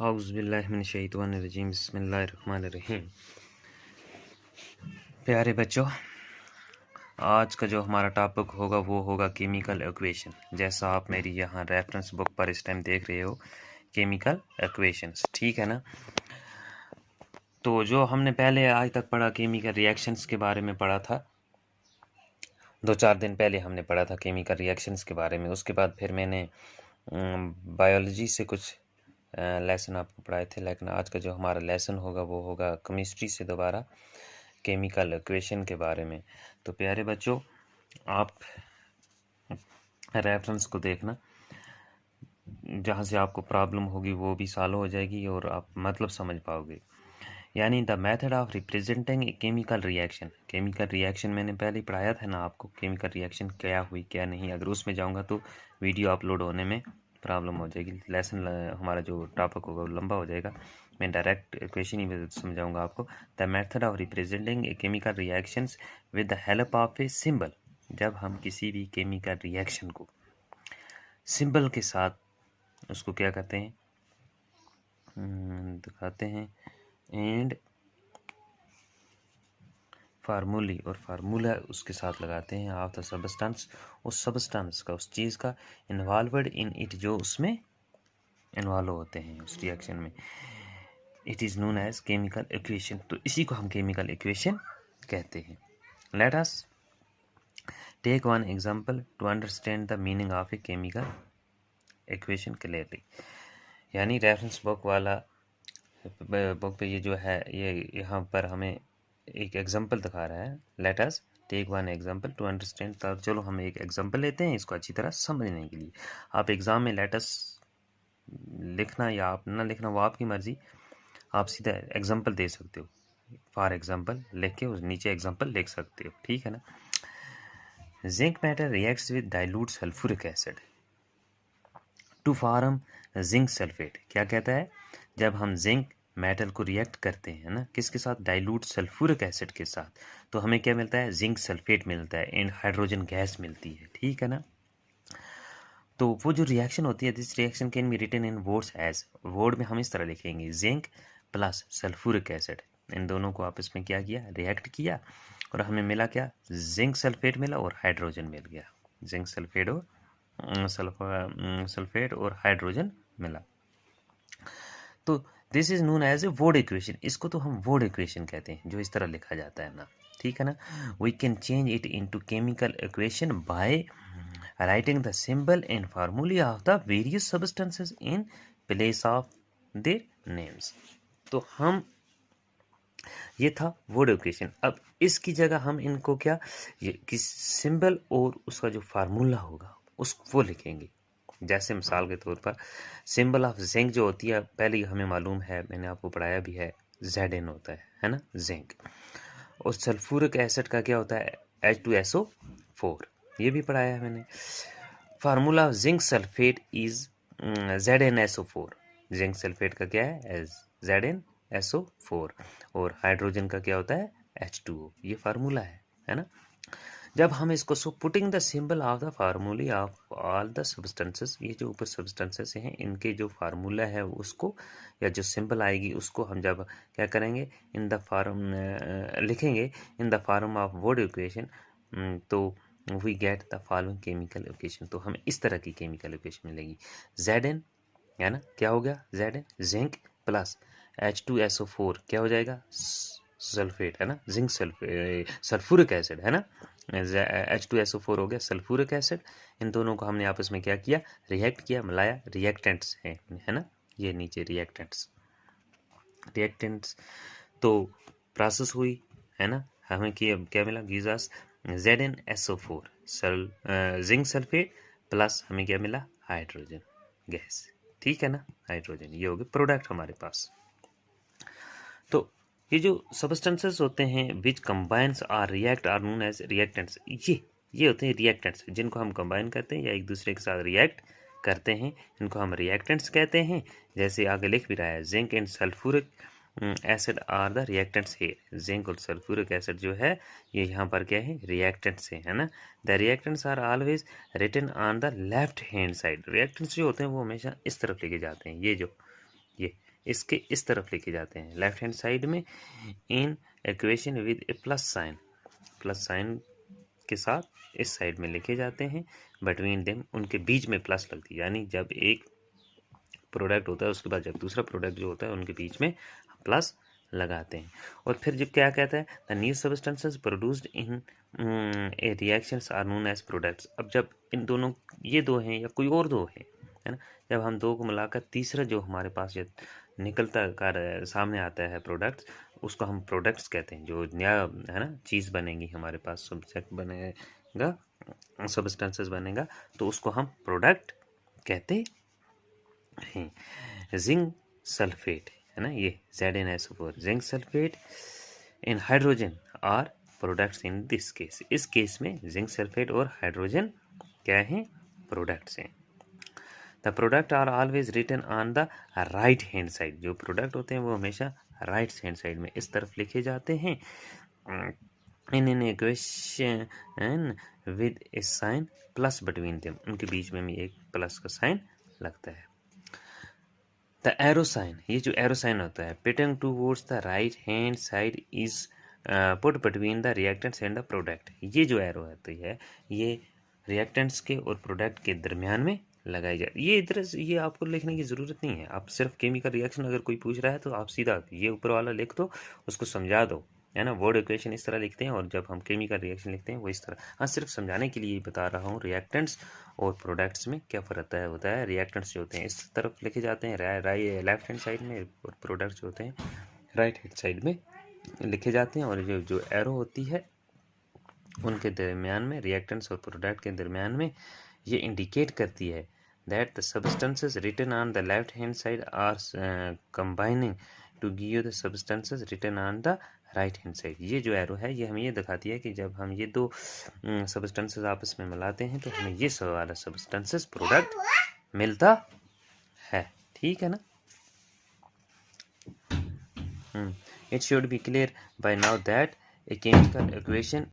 औज़ुबिल्लाहिमिनश्शैतानिर्रजीम बिस्मिल्लाहिर्रहमानिर्रहीम। प्यारे बच्चों, आज का जो हमारा टॉपिक होगा वो होगा केमिकल इक्वेशन। जैसा आप मेरी यहाँ रेफरेंस बुक पर इस टाइम देख रहे हो, केमिकल इक्वेशंस, ठीक है ना। तो जो हमने पहले आज तक पढ़ा केमिकल रिएक्शंस के बारे में पढ़ा था, 2-4 दिन पहले हमने पढ़ा था केमिकल रिएक्शंस के बारे में। उसके बाद फिर मैंने बायोलॉजी से कुछ लेसन आपको पढ़ाए थे, लेकिन आज का जो हमारा लेसन होगा वो होगा केमिस्ट्री से दोबारा केमिकल इक्वेशन के बारे में। तो प्यारे बच्चों, आप रेफरेंस को देखना, जहाँ से आपको प्रॉब्लम होगी वो भी सॉल्व हो जाएगी और आप मतलब समझ पाओगे। यानी the method of representing a chemical reaction. Chemical reaction मैंने पहले ही पढ़ाया था ना आपको, केमिकल रिएक्शन क्या हुई क्या नहीं। अगर उसमें जाऊँगा तो वीडियो अपलोड होने में प्रॉब्लम हो जाएगी, लेसन हमारा जो टॉपिक होगा वो लंबा हो जाएगा। मैं डायरेक्ट इक्वेशन ही समझाऊंगा आपको। The method of representing a chemical reactions with the help of a symbol. जब हम किसी भी केमिकल रिएक्शन को सिंबल के साथ उसको क्या कहते हैं, दिखाते हैं, एंड फार्मूली और फार्मूला उसके साथ लगाते हैं ऑफ द सबस्टेंस, उस सबस्टेंस का, उस चीज़ का, इन्वॉल्वड इन इट, जो उसमें इन्वॉल्व होते हैं उस रिएक्शन में, it is known as chemical equation. तो इसी को हम केमिकल इक्वेशन कहते हैं। Let us take one example to understand the meaning of a chemical equation clearly. यानी रेफरेंस बुक वाला बुक पे ये जो है, ये यहाँ पर हमें एक एग्जांपल दिखा रहा है। Let us take one example to understand. तो चलो हम एक एग्जांपल लेते हैं इसको अच्छी तरह समझने के लिए। आप एग्जाम में लेट अस लिखना या आप ना लिखना वो आपकी मर्जी, आप सीधा एग्जांपल दे सकते हो। फॉर एग्जांपल लिख के उस नीचे एग्जांपल लिख सकते हो, ठीक है ना। Zinc metal reacts with dilute sulphuric acid to form zinc sulphate. क्या कहता है, जब हम जिंक मेटल को रिएक्ट करते हैं ना, किसके साथ, डाइल्यूट सल्फ्यूरिक एसिड के साथ, तो हमें क्या मिलता है, जिंक सल्फेट मिलता है एंड हाइड्रोजन गैस मिलती है, ठीक है ना। तो वो जो रिएक्शन होती है, this reaction can be written in words as, word में हम इस तरह लिखेंगे, जिंक प्लस सल्फ्यूरिक एसिड। इन दोनों को आपस में क्या किया, रिएक्ट किया, और हमें मिला क्या, जिंक सल्फेट मिला और हाइड्रोजन मिल गया। जिंक सल्फेट और सल्फेट और हाइड्रोजन मिला। तो this is known as a word equation. इसको तो हम वर्ड इक्वेशन कहते हैं, जो इस तरह लिखा जाता है ना, ठीक है ना। We can change it into chemical equation by writing the symbol and formula of the various substances in place of their names। तो हम, ये था वर्ड इक्वेशन। अब इसकी जगह हम इनको क्या, ये किस सिंबल और उसका जो फार्मूला होगा उस वो लिखेंगे। जैसे मिसाल के तौर पर सिंबल ऑफ जिंक जो होती है, पहले ही हमें मालूम है, मैंने आपको पढ़ाया भी है, Zn होता है ना, जिंक। और सल्फ्यूरिक एसिड का क्या होता है, H2SO4, ये भी पढ़ाया है मैंने। Formula of zinc sulphate is ZnSO4। Zinc sulphate का क्या है, ZnSO4। और हाइड्रोजन का क्या होता है, H2O। ये फार्मूला है ना। जब हम इसको, so putting the symbol of the formula of all the substances, ये जो ऊपर सब्सटेंसेस हैं इनके जो फार्मूला है उसको, या जो सिंबल आएगी उसको हम जब क्या करेंगे, इन द फॉर्म लिखेंगे, in the form of word equation, तो we get the following chemical equation. तो हमें इस तरह की केमिकल इक्वेशन मिलेगी। Zn है ना, क्या हो गया, Zn जिंक प्लस H2SO4 क्या हो जाएगा, सल्फेट है ना, जिंक सल्फेट, सल्फ्यूरिक एसिड है ना, H2SO4 हो गया सल्फ्यूरिक एसिड। इन दोनों को हमने आपस में क्या किया, रिएक्ट किया, मिलाया, रिएक्टेंट्स है ना, ये नीचे रिएक्टेंट्स। तो प्रोसेस हुई है ना, हमें क्या मिला, गीजास ZnSO4 जिंक सल्फेट प्लस हमें क्या मिला, हाइड्रोजन गैस, ठीक है ना, हाइड्रोजन। ये हो गया प्रोडक्ट हमारे पास। तो ये जो सब्सटेंसेस होते हैं which combines or react are known as reactants, ये होते हैं रिएक्टेंट्स, जिनको हम कंबाइन करते हैं या एक दूसरे के साथ रिएक्ट करते हैं, इनको हम रिएक्टेंट्स कहते हैं। जैसे आगे लिख भी रहा है, zinc and sulphuric acid are the reactants है। जिंक और सल्फ्यूरिक एसिड जो है ये यहाँ पर क्या है, रिएक्टेंट्स है ना। The reactants are always written on the left hand side. Reactants जो होते हैं वो हमेशा इस तरफ लेके जाते हैं, ये इसके इस तरफ लेके जाते हैं लेफ्ट हैंड साइड में in equation with A plus sign के साथ इस साइड में लेके जाते हैं, बिटवीन देम उनके बीच में प्लस लगती है, यानी जब एक प्रोडक्ट होता है उसके बाद जब दूसरा प्रोडक्ट जो होता है उनके बीच में प्लस लगाते हैं। और फिर जब क्या कहता है, the new substances produced in a reactions are known as products. अब जब इन दोनों ये दो हैं या कोई और दो हैं, है ना, जब हम दो को मिलाकर तीसरा जो हमारे पास जो निकलता कर सामने आता है प्रोडक्ट्स, उसको हम प्रोडक्ट्स कहते हैं। जो नया है ना चीज़ बनेगी हमारे पास, सब्जेक्ट बनेगा, सब्सटेंसेस बनेगा, तो उसको हम प्रोडक्ट कहते हैं। जिंक सल्फेट है ना, ये ZnSO4 zinc sulphate in hydrogen are products in this case. इस केस में जिंक सल्फेट और हाइड्रोजन क्या हैं, प्रोडक्ट्स हैं। The product are always written on the right hand side. जो प्रोडक्ट होते हैं वो हमेशा राइट हैंड साइड में इस तरफ लिखे जाते हैं in an equation with a sign plus between them. उनके बीच में भी एक प्लस का साइन लगता है। द एरो साइन, ये जो एरो साइन होता है pointing towards the right hand side is put between the reactants and the product. ये जो एरो होती है ये रिएक्टेंट्स के और प्रोडक्ट के दरमियान में लगाई जाती है। ये इधर ये आपको लिखने की ज़रूरत नहीं है, आप सिर्फ केमिकल रिएक्शन अगर कोई पूछ रहा है तो आप सीधा ये ऊपर वाला लिख दो, उसको समझा दो, है ना। वर्ड इक्वेशन इस तरह लिखते हैं और जब हम केमिकल रिएक्शन लिखते हैं वो इस तरह। हाँ, सिर्फ समझाने के लिए बता रहा हूँ रिएक्टेंट्स और प्रोडक्ट्स में क्या फ़र्क होता है। रिएक्टेंट्स जो होते हैं इस तरफ लिखे जाते हैं लेफ्ट हैंड साइड में, और प्रोडक्ट्स जो होते हैं राइट हैंड साइड में लिखे जाते हैं। और जो एरो होती है उनके दरमियान में, रिएक्टेंट्स और प्रोडक्ट के दरमियान में, ये इंडिकेट करती है that the substances written on the left hand side are combining to give the substances written on the right hand side. ये जो एरो है ये हमें ये दिखाती है कि जब हम ये दो सब्सटेंसेस आपस में मिलाते हैं तो हमें ये वाला सब्सटेंसेस प्रोडक्ट मिलता है, ठीक है ना। It should be clear by now that a chemical equation